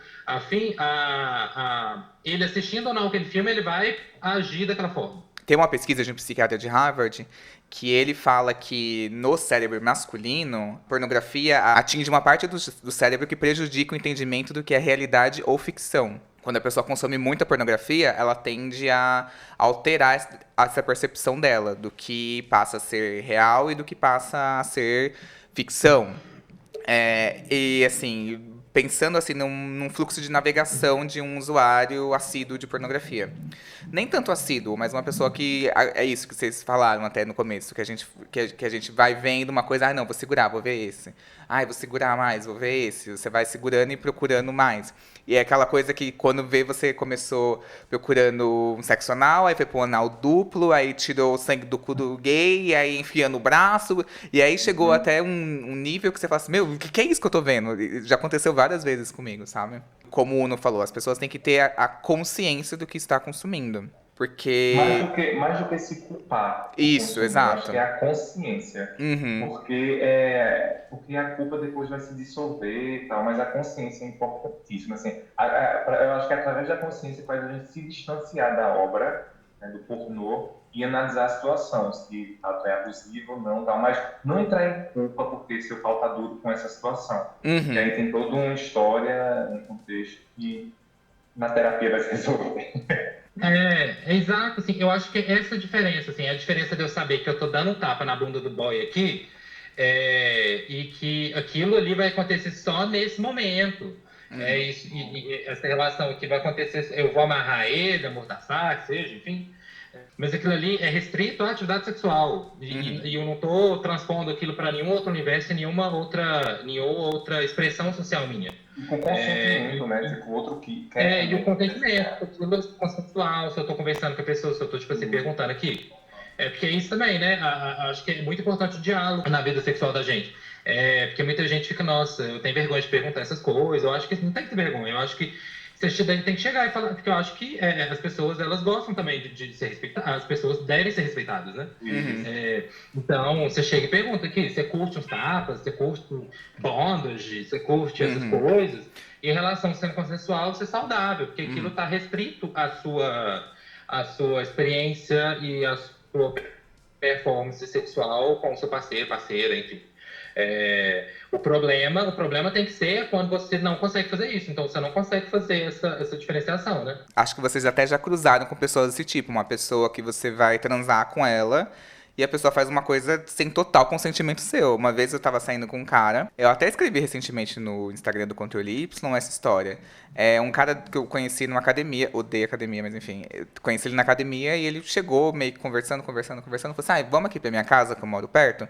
ele assistindo ou não aquele filme, ele vai agir daquela forma. Tem uma pesquisa de um psiquiatra de Harvard que ele fala que no cérebro masculino, pornografia atinge uma parte do cérebro que prejudica o entendimento do que é realidade ou ficção. Quando a pessoa consome muita pornografia, ela tende a alterar essa percepção dela, do que passa a ser real e do que passa a ser ficção. E assim, pensando assim num fluxo de navegação de um usuário assíduo de pornografia. Nem tanto assíduo, mas uma pessoa que... É isso que vocês falaram até no começo, que a gente vai vendo uma coisa, não, vou segurar, vou ver esse. Vou segurar mais, vou ver esse. Você vai segurando e procurando mais. E é aquela coisa que quando você começou procurando um sexo anal, aí foi pro anal duplo, aí tirou o sangue do cu do gay, e aí enfiando o braço, e aí chegou até um nível que você fala assim, meu, o que é isso que eu tô vendo? Já aconteceu várias vezes comigo, sabe? Como o Uno falou, as pessoas têm que ter a consciência do que está consumindo. Porque... Mais do que se culpar. Isso, eu exato. acho que é a consciência. Porque a culpa depois vai se dissolver e tal, mas a consciência é importantíssima. Assim, eu acho que através da consciência faz a gente se distanciar da obra, né, do pornô, e analisar a situação, se de fato é abusivo ou não, tal, mas não entrar em culpa porque seu pau tá duro com essa situação. E aí tem toda uma história, um contexto que na terapia vai se resolver. É exato, assim, eu acho que essa diferença, assim, a diferença de eu saber que eu tô dando um tapa na bunda do boy aqui, e que aquilo ali vai acontecer só nesse momento. É isso, e essa relação aqui vai acontecer, eu vou amarrar ele, amordaçar, que seja, enfim. Mas aquilo ali é restrito à atividade sexual. E eu não estou transpondo aquilo para nenhum outro universo, nenhuma outra expressão social minha. E com consentimento, né? Tipo, outro que quer. E o consentimento, aquilo é consensual, se eu estou conversando com a pessoa, se eu estou, tipo assim, perguntando aqui. Porque é isso também, né? Acho que é muito importante o diálogo na vida sexual da gente. Porque muita gente fica, nossa, eu tenho vergonha de perguntar essas coisas. Eu acho que não tem que ter vergonha. Eu acho que você tem que chegar e falar, porque eu acho que as pessoas, elas gostam também de ser respeitadas, as pessoas devem ser respeitadas, né? Então, você chega e pergunta aqui, você curte uns tapas, você curte bondage, você curte essas coisas, e em relação sendo consensual, ser saudável, porque aquilo está restrito à sua experiência e à sua performance sexual com o seu parceiro, parceira, enfim. O problema tem que ser quando você não consegue fazer isso. Então você não consegue fazer essa diferenciação, né? Acho que vocês até já cruzaram com pessoas desse tipo. Uma pessoa que você vai transar com ela e a pessoa faz uma coisa sem total consentimento seu. Uma vez eu tava saindo com um cara, eu até escrevi recentemente no Instagram do Controle Y essa história. É um cara que eu conheci numa academia, odeio academia, mas enfim, eu conheci ele na academia e ele chegou meio que conversando, falou assim, vamos aqui pra minha casa que eu moro perto?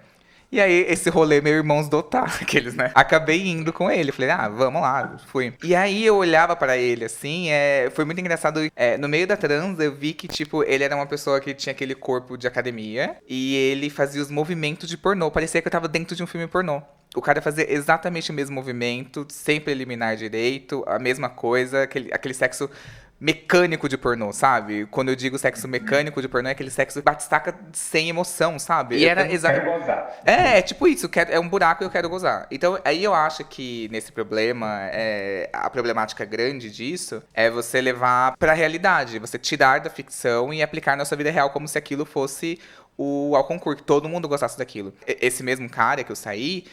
E aí, esse rolê, meu irmãos dotar, aqueles, né? Acabei indo com ele. Falei, vamos lá, fui. E aí, eu olhava pra ele, assim, foi muito engraçado. No meio da trans, eu vi que, tipo, ele era uma pessoa que tinha aquele corpo de academia. E ele fazia os movimentos de pornô. Parecia que eu tava dentro de um filme pornô. O cara fazia exatamente o mesmo movimento, sempre eliminar direito, a mesma coisa, aquele sexo mecânico de pornô, sabe? Quando eu digo sexo mecânico de pornô, é aquele sexo bate-staca sem emoção, sabe? E era exatamente. Tipo isso, é um buraco e eu quero gozar. Então, aí eu acho que nesse problema, a problemática grande disso é você levar pra realidade, você tirar da ficção e aplicar na sua vida real como se aquilo fosse ao concurso, que todo mundo gostasse daquilo. Esse mesmo cara que eu saí,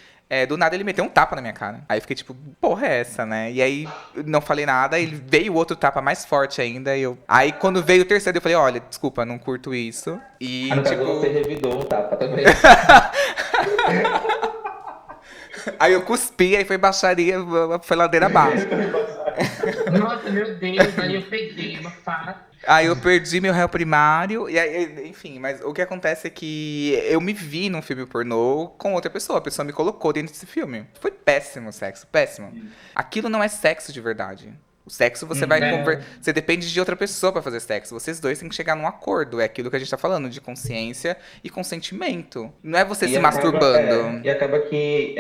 do nada ele meteu um tapa na minha cara. Aí eu fiquei tipo, porra é essa, né? E aí não falei nada, ele veio outro tapa mais forte ainda. Aí quando veio o terceiro, eu falei, olha, desculpa, não curto isso. E no caso, você revidou um tapa também. Aí eu cuspi, aí foi baixaria, foi ladeira abaixo. Nossa, meu Deus, aí eu peguei uma faca. Aí eu perdi meu réu primário, e aí, enfim, mas o que acontece é que eu me vi num filme pornô com outra pessoa, a pessoa me colocou dentro desse filme. Foi péssimo o sexo, péssimo. Aquilo não é sexo de verdade. O sexo você vai você depende de outra pessoa pra fazer sexo. Vocês dois têm que chegar num acordo. É aquilo que a gente tá falando, de consciência e consentimento. Não é você se masturbando. E acaba que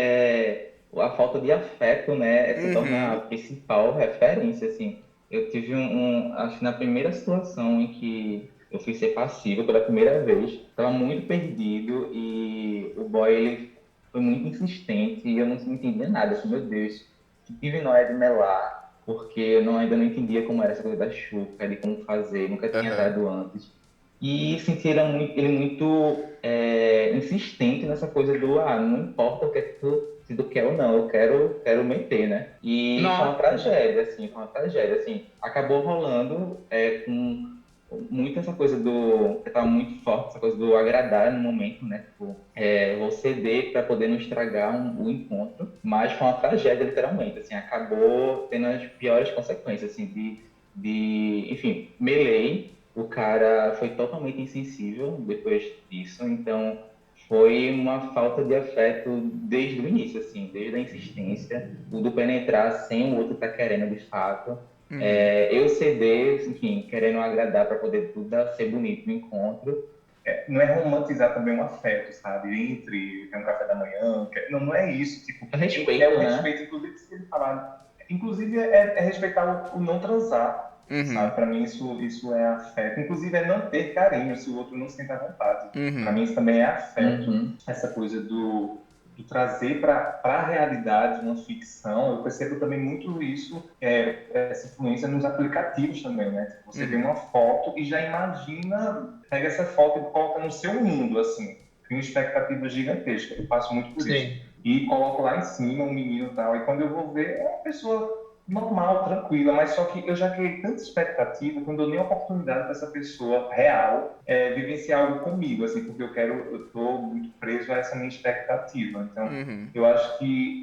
a falta de afeto, né, se torna a principal referência, assim. Eu tive acho que na primeira situação em que eu fui ser passivo pela primeira vez, estava muito perdido e o boy, ele foi muito insistente e eu não entendia nada. Eu falei, meu Deus, que tive não é de melar, porque eu ainda não entendia como era essa coisa da chuca, de como fazer, nunca tinha dado antes. E senti ele muito insistente nessa coisa do, não importa o que se tu quer ou não, eu quero meter, né? E foi uma tragédia, assim, acabou rolando com muito essa coisa tava muito forte, essa coisa do agradar no momento, né? Tipo, vou ceder para poder não estragar o encontro, mas foi uma tragédia, literalmente, assim, acabou tendo as piores consequências, assim, enfim, melei, o cara foi totalmente insensível depois disso, então foi uma falta de afeto desde o início, assim, desde a insistência, o do penetrar sem o outro estar querendo de fato. Eu ceder, enfim, querendo agradar para poder tudo ser bonito no encontro. Não é romantizar também um afeto, sabe? Entre um café da manhã. Não é isso. Tipo, respeito, o respeito, inclusive, se ele falar. Inclusive, é respeitar o não transar. sabe? Para mim isso é afeto. Inclusive é não ter carinho se o outro não se sente à vontade. Para mim isso também é afeto. Essa coisa do trazer para a realidade uma ficção. Eu percebo também muito isso, essa influência nos aplicativos também, né? Você vê uma foto e já imagina, pega essa foto e coloca no seu mundo, assim. Tem uma expectativa gigantesca. Eu passo muito por isso. E coloco lá em cima um menino e tal. E quando eu vou ver, é uma pessoa normal, tranquila, mas só que eu já criei tanta expectativa que eu não dou nem oportunidade para essa pessoa real vivenciar algo comigo, assim, porque eu tô muito preso a essa minha expectativa. Então, eu acho que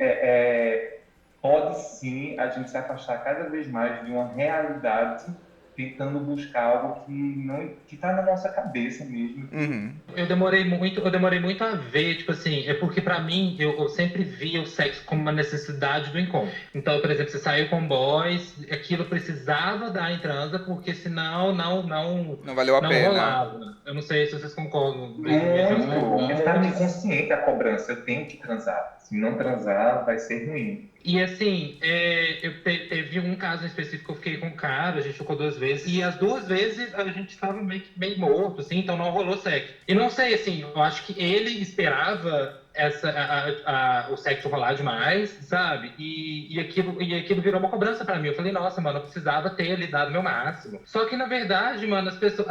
pode sim a gente se afastar cada vez mais de uma realidade, tentando buscar algo que tá na nossa cabeça mesmo. Eu demorei muito a ver, tipo assim, é porque pra mim, eu sempre via o sexo como uma necessidade do encontro. Então, por exemplo, você saiu com boys, aquilo precisava dar em transa, porque senão não valeu a pena. Rolava. Eu não sei se vocês concordam. Tá no inconsciente a cobrança, eu tenho que transar. Se não transar, vai ser ruim. E assim, teve um caso em específico que eu fiquei com o cara, a gente ficou 2 vezes, e as 2 vezes a gente estava meio morto, assim, então não rolou sexo. E não sei, assim, eu acho que ele esperava o sexo rolar demais, sabe? E aquilo virou uma cobrança pra mim. Eu falei, nossa, mano, eu precisava ter ali dado o meu máximo. Só que, na verdade, mano, as pessoas...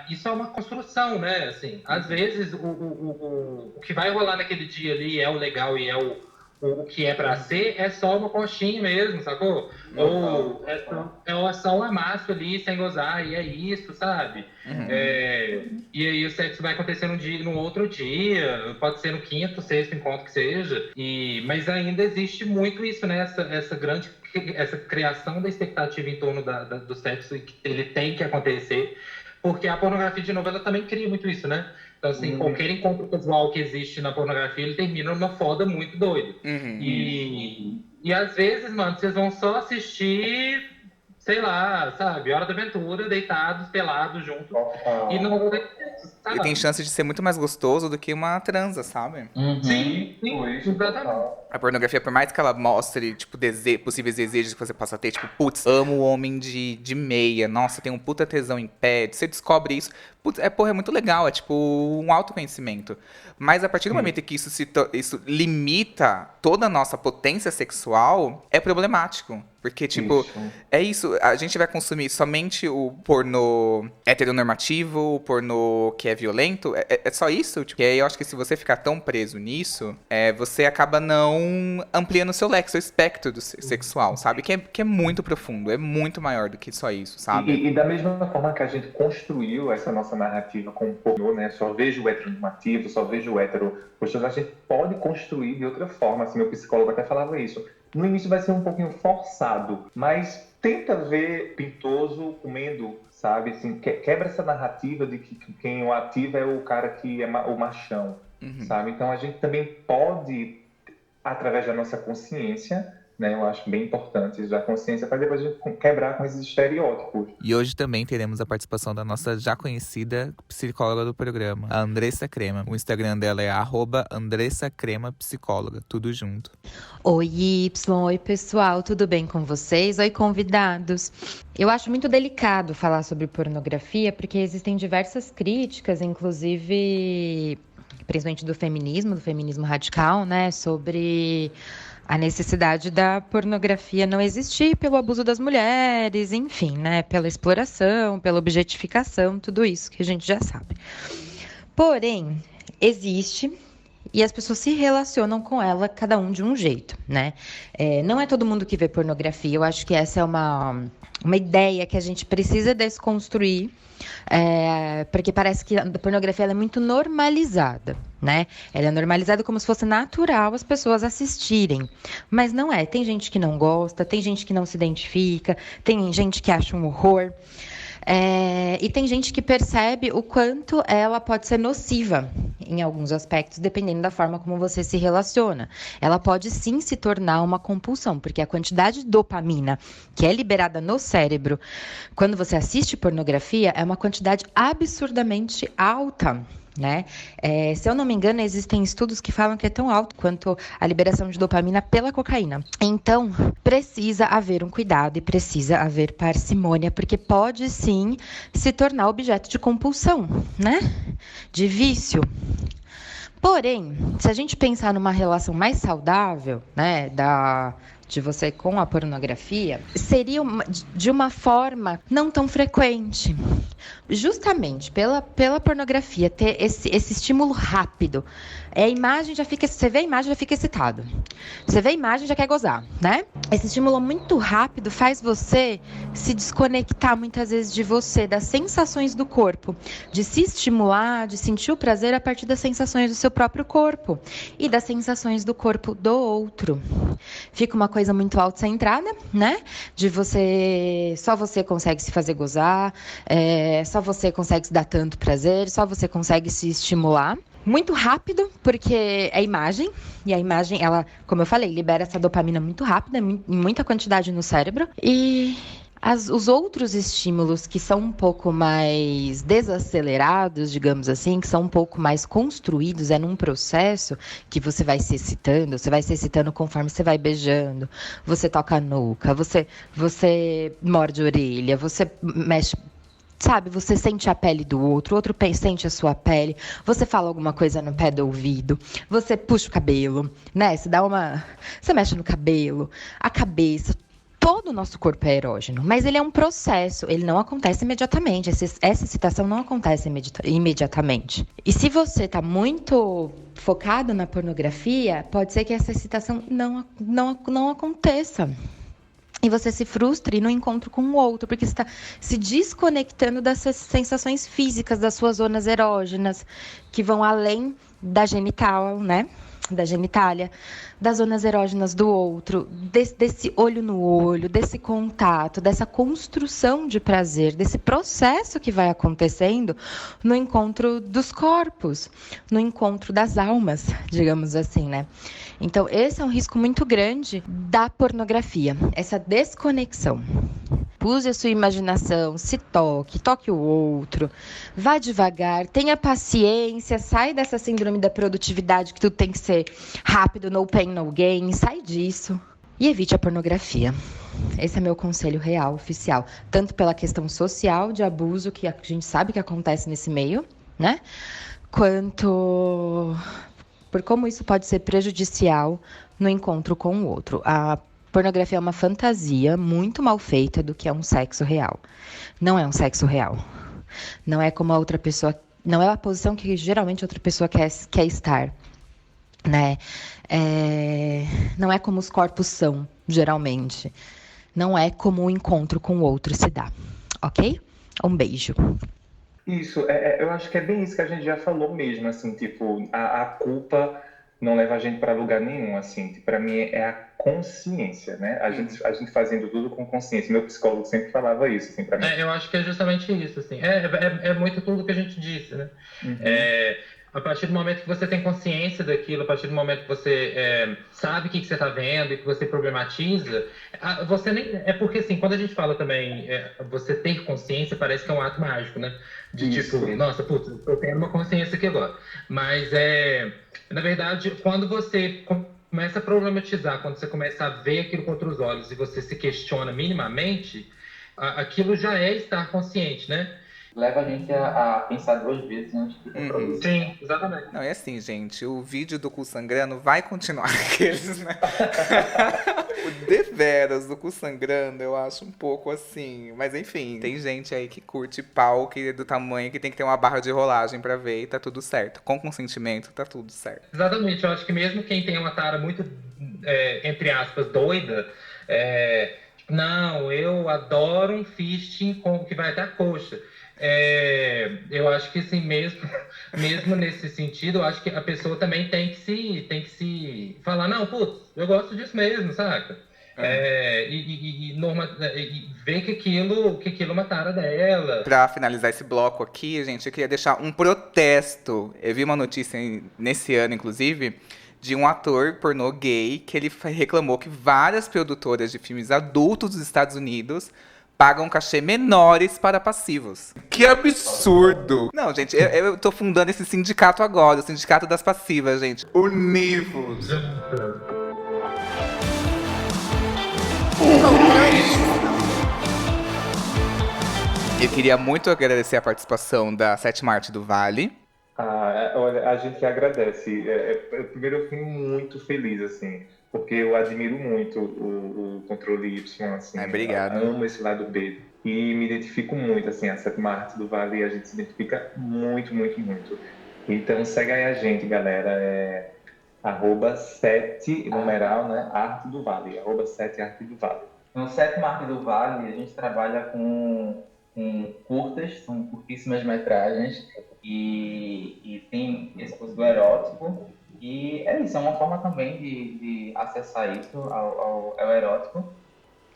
isso é uma construção, né? Assim, às vezes, o que vai rolar naquele dia ali é o legal e é o que é pra ser, é só uma conchinha mesmo, sacou? Ou é só um amasso ali, sem gozar, e é isso, sabe? E aí o sexo vai acontecer no outro dia, pode ser no 5º, 6º encontro que seja, mas ainda existe muito isso, né? Essa criação da expectativa em torno do sexo, que ele tem que acontecer, porque a pornografia, de novo, ela também cria muito isso, né? Então, assim, qualquer encontro casual que existe na pornografia, ele termina numa foda muito doida. E às vezes, mano, vocês vão só assistir, sei lá, sabe, Hora da Aventura, deitados, pelados, juntos. E não... E tem chance de ser muito mais gostoso do que uma transa, sabe? Sim, exatamente. A pornografia, por mais que ela mostre, tipo, possíveis desejos que você possa ter, tipo, putz, amo o homem de meia, nossa, tem um puta tesão em pé, você descobre isso, putz, é muito legal, é tipo um autoconhecimento. Mas a partir do momento que isso limita toda a nossa potência sexual, é problemático. Porque, tipo, é isso, a gente vai consumir somente o pornô heteronormativo, o pornô que é violento, é só isso? Tipo, e aí eu acho que se você ficar tão preso nisso, você acaba não ampliando o seu leque, seu espectro sexual, sabe? Que é muito profundo, é muito maior do que só isso, sabe? E da mesma forma que a gente construiu essa nossa narrativa com o pornô, né? Só vejo o heteronormativo, só vejo o hetero gostoso, a gente pode construir de outra forma, assim, meu psicólogo até falava isso. No início vai ser um pouquinho forçado, mas tenta ver pintoso comendo, sabe? Assim, quebra essa narrativa de que quem o ativa é o cara que é o machão, sabe? Então a gente também pode, através da nossa consciência, né? Eu acho bem importante usar a consciência para depois a gente quebrar com esses estereótipos. E hoje também teremos a participação da nossa já conhecida psicóloga do programa, a Andressa Crema. O Instagram dela é @AndressaCremaPsicóloga, tudo junto. Oi, Y, oi pessoal, tudo bem com vocês? Oi, convidados. Eu acho muito delicado falar sobre pornografia, porque existem diversas críticas, inclusive, principalmente do feminismo radical, né, sobre a necessidade da pornografia não existir pelo abuso das mulheres, enfim, né, pela exploração, pela objetificação, tudo isso que a gente já sabe. Porém, existe e as pessoas se relacionam com ela, cada um de um jeito, né? Não é todo mundo que vê pornografia, eu acho que essa é uma ideia que a gente precisa desconstruir, porque parece que a pornografia ela é muito normalizada, né? Ela é normalizada como se fosse natural as pessoas assistirem, mas não é. Tem gente que não gosta, tem gente que não se identifica, tem gente que acha um horror. E tem gente que percebe o quanto ela pode ser nociva em alguns aspectos, dependendo da forma como você se relaciona. Ela pode sim se tornar uma compulsão, porque a quantidade de dopamina que é liberada no cérebro quando você assiste pornografia é uma quantidade absurdamente alta. né? Se eu não me engano, existem estudos que falam que é tão alto quanto a liberação de dopamina pela cocaína. Então, precisa haver um cuidado e precisa haver parcimônia, porque pode sim se tornar objeto de compulsão, né? De vício. Porém, se a gente pensar numa relação mais saudável, né, de você com a pornografia, seria de uma forma não tão frequente. Justamente pela pornografia ter esse estímulo rápido. A imagem já fica, você vê a imagem já fica excitado. Você vê a imagem já quer gozar, né? Esse estímulo muito rápido faz você se desconectar muitas vezes de você, das sensações do corpo, de se estimular, de sentir o prazer a partir das sensações do seu próprio corpo e das sensações do corpo do outro. Fica uma coisa muito autocentrada, né? De só você consegue se fazer gozar, só você consegue se dar tanto prazer, só você consegue se estimular. Muito rápido, porque é imagem, e a imagem, ela, como eu falei, libera essa dopamina muito rápida, em muita quantidade no cérebro. E os outros estímulos que são um pouco mais desacelerados, digamos assim, que são um pouco mais construídos, é num processo que você vai se excitando conforme você vai beijando, você toca a nuca, você morde a orelha, você mexe. Sabe, você sente a pele do outro, o outro sente a sua pele, você fala alguma coisa no pé do ouvido, você puxa o cabelo, né? Você mexe no cabelo, a cabeça, todo o nosso corpo é erógeno, mas ele é um processo, ele não acontece imediatamente, essa excitação não acontece imediatamente. E se você está muito focado na pornografia, pode ser que essa excitação não aconteça. E você se frustra no encontro com o outro, porque você está se desconectando dessas sensações físicas, das suas zonas erógenas, que vão além da genital, né? Da genitália, das zonas erógenas do outro, desse olho no olho, desse contato, dessa construção de prazer, desse processo que vai acontecendo no encontro dos corpos, no encontro das almas, digamos assim, né? Então, esse é um risco muito grande da pornografia, essa desconexão. Use a sua imaginação, se toque o outro, vá devagar, tenha paciência, sai dessa síndrome da produtividade que tudo tem que ser rápido, no pain, no gain, sai disso e evite a pornografia. Esse é meu conselho real, oficial, tanto pela questão social de abuso que a gente sabe que acontece nesse meio, né? Quanto por como isso pode ser prejudicial no encontro com o outro. A pornografia é uma fantasia muito mal feita do que é um sexo real. Não é um sexo real. Não é como a outra pessoa, não é a posição que geralmente outra pessoa quer estar, né? Não é como os corpos são, geralmente. Não é como o encontro com o outro se dá, ok? Um beijo. Isso, eu acho que é bem isso que a gente já falou mesmo, assim, tipo, a culpa não leva a gente para lugar nenhum, assim, para mim é a consciência, né? A gente fazendo tudo com consciência. Meu psicólogo sempre falava isso, assim, para mim. Eu acho que é justamente isso, assim. É muito tudo que a gente disse, né? Uhum. A partir do momento que você tem consciência daquilo, a partir do momento que você sabe o que você está vendo e que você problematiza, você nem... É porque, assim, quando a gente fala também, você ter consciência parece que é um ato mágico, né? De isso. Tipo, nossa, putz, eu tenho uma consciência aqui agora. Mas, na verdade, quando você começa a problematizar, quando você começa a ver aquilo com outros olhos e você se questiona minimamente, aquilo já é estar consciente, né? Leva a gente a pensar duas vezes antes de reproduzir. Sim, exatamente. Não, é assim, gente, o vídeo do cu sangrando vai continuar aqueles, né? O deveras do cu sangrando, eu acho um pouco assim. Mas enfim, tem gente aí que curte pau que é do tamanho que tem que ter uma barra de rolagem pra ver e tá tudo certo. Com consentimento, tá tudo certo. Exatamente, eu acho que mesmo quem tem uma tara muito, entre aspas, doida, não, eu adoro um fisting que vai até a coxa. Eu acho que assim, mesmo nesse sentido, eu acho que a pessoa também tem que se falar, não, putz, eu gosto disso mesmo, saca? E ver que aquilo é uma tara dela. Pra finalizar esse bloco aqui, gente, eu queria deixar um protesto. Eu vi uma notícia nesse ano, inclusive, de um ator pornô gay que ele reclamou que várias produtoras de filmes adultos dos Estados Unidos pagam cachê menores para passivos. Que absurdo! Não, gente, eu tô fundando esse sindicato agora, o sindicato das passivas, gente. Univos! Eu queria muito agradecer a participação da Sétima Arte do Vale. Olha, a gente que agradece. Primeiro, eu fico muito feliz, assim, porque eu admiro muito o Controle Y, assim. Obrigado. Eu amo esse lado B. E me identifico muito, assim, a Sétima Arte do Vale, a gente se identifica muito, muito, muito. Então, segue aí a gente, galera. @7, numeral, né? Arte do Vale. @7 Arte do Vale. No Sétima Arte do Vale, a gente trabalha com curtas, são curtíssimas metragens, e tem esse curso do erótico. E é isso, é uma forma também de acessar isso ao erótico.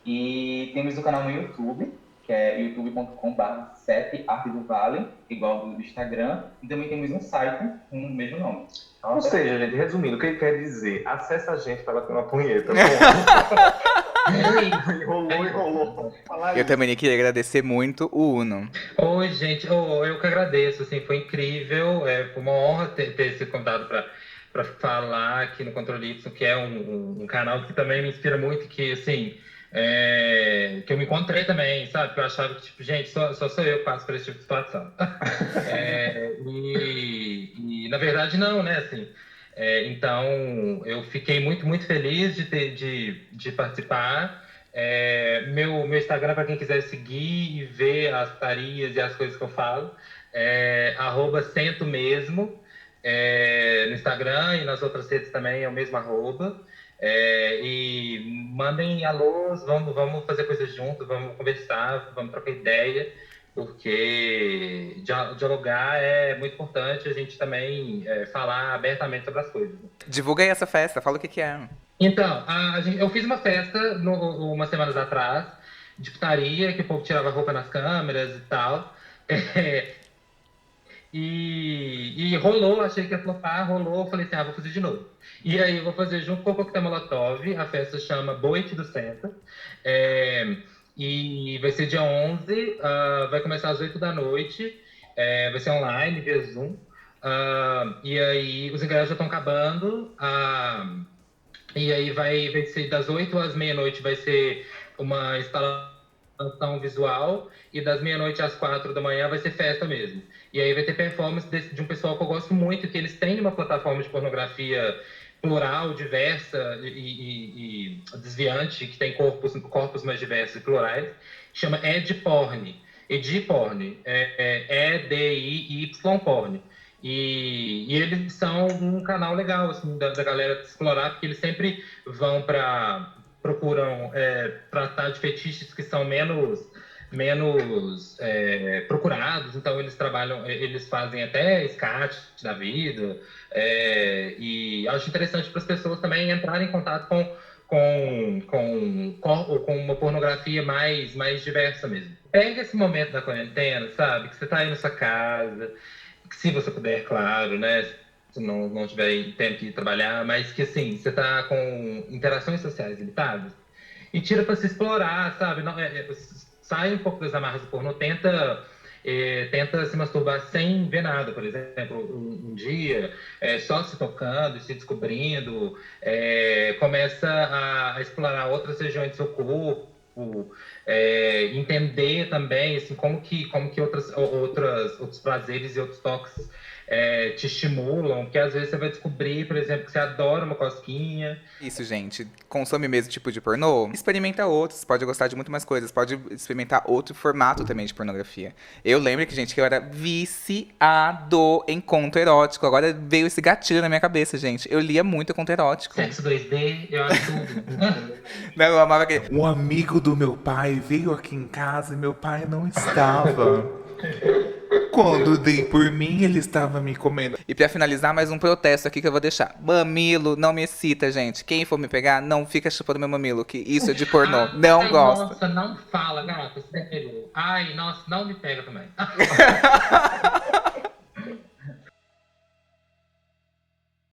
E temos o canal no YouTube, que é youtube.com/7 Arte do Vale, igual do Instagram. E também temos um site com o mesmo nome. Ou seja, gente, resumindo, o que ele quer dizer? Acessa a gente para bater uma punheta. Enrolou. Eu também queria agradecer muito o Uno. Oi, gente. Eu que agradeço. Assim, foi incrível. Foi uma honra ter sido convidado para falar aqui no Controle Y, que é um canal que também me inspira muito, que, assim, que eu me encontrei também, sabe? Que eu achava que, tipo, gente, só sou eu que passo por esse tipo de situação. E na verdade, não, né? Assim, então, eu fiquei muito, muito feliz de participar. Meu Instagram, para quem quiser seguir e ver as putarias e as coisas que eu falo, @sento mesmo. No Instagram e nas outras redes também é o mesmo @. E mandem alôs, vamos fazer coisas juntos, vamos conversar, vamos trocar ideia, porque dialogar é muito importante, a gente também falar abertamente sobre as coisas. Divulga aí essa festa, fala o que é. Então, eu fiz uma festa umas semanas atrás, de putaria, que o povo tirava roupa nas câmeras e tal. E rolou, achei que ia flopar, rolou, falei assim, vou fazer de novo. E aí eu vou fazer junto com o Coquetel Molotov, a festa chama Boite do Senta. E vai ser dia 11, vai começar às 8 da noite, vai ser online, via Zoom. E aí os ingressos já estão acabando, e aí vai ser das 8 às meia-noite, vai ser uma instalação visual, e das meia-noite às 4 da manhã vai ser festa mesmo. E aí vai ter performance de um pessoal que eu gosto muito, que eles têm uma plataforma de pornografia plural, diversa e desviante, que tem corpos mais diversos e plurais, chama Edporn. Edporn, EDIY Porn. E eles são um canal legal, assim, da galera explorar, porque eles sempre vão procuram tratar de fetiches que são menos procurados, então eles fazem até escate da vida, e acho interessante para as pessoas também entrarem em contato com uma pornografia mais diversa mesmo. Pega esse momento da quarentena, sabe, que você tá aí na sua casa, que se você puder, claro, né, se não tiver tempo de trabalhar, mas que assim, você tá com interações sociais limitadas, e tira para se explorar, sabe, sai um pouco das amarras do pornô, tenta se masturbar sem ver nada, por exemplo, um dia, só se tocando e se descobrindo, começa a explorar outras regiões do seu corpo, entender também assim, como que outros prazeres e outros toques te estimulam, porque às vezes você vai descobrir, por exemplo, que você adora uma cosquinha. Isso, gente. Consome o mesmo tipo de pornô? Experimenta outros. Pode gostar de muito mais coisas. Pode experimentar outro formato também de pornografia. Eu lembro que eu era viciado em conto erótico. Agora veio esse gatilho na minha cabeça, gente. Eu lia muito conto erótico. Sexo 2D, eu acho tudo. Não, eu amava aquele... Um amigo do meu pai veio aqui em casa e meu pai não estava. Quando dei por mim, ele estava me comendo. E pra finalizar, mais um protesto aqui que eu vou deixar. Mamilo não me excita, gente. Quem for me pegar, não fica chupando meu mamilo, que isso é de pornô. Não gosto. Nossa, não fala, gata. Ai, nossa, não me pega também.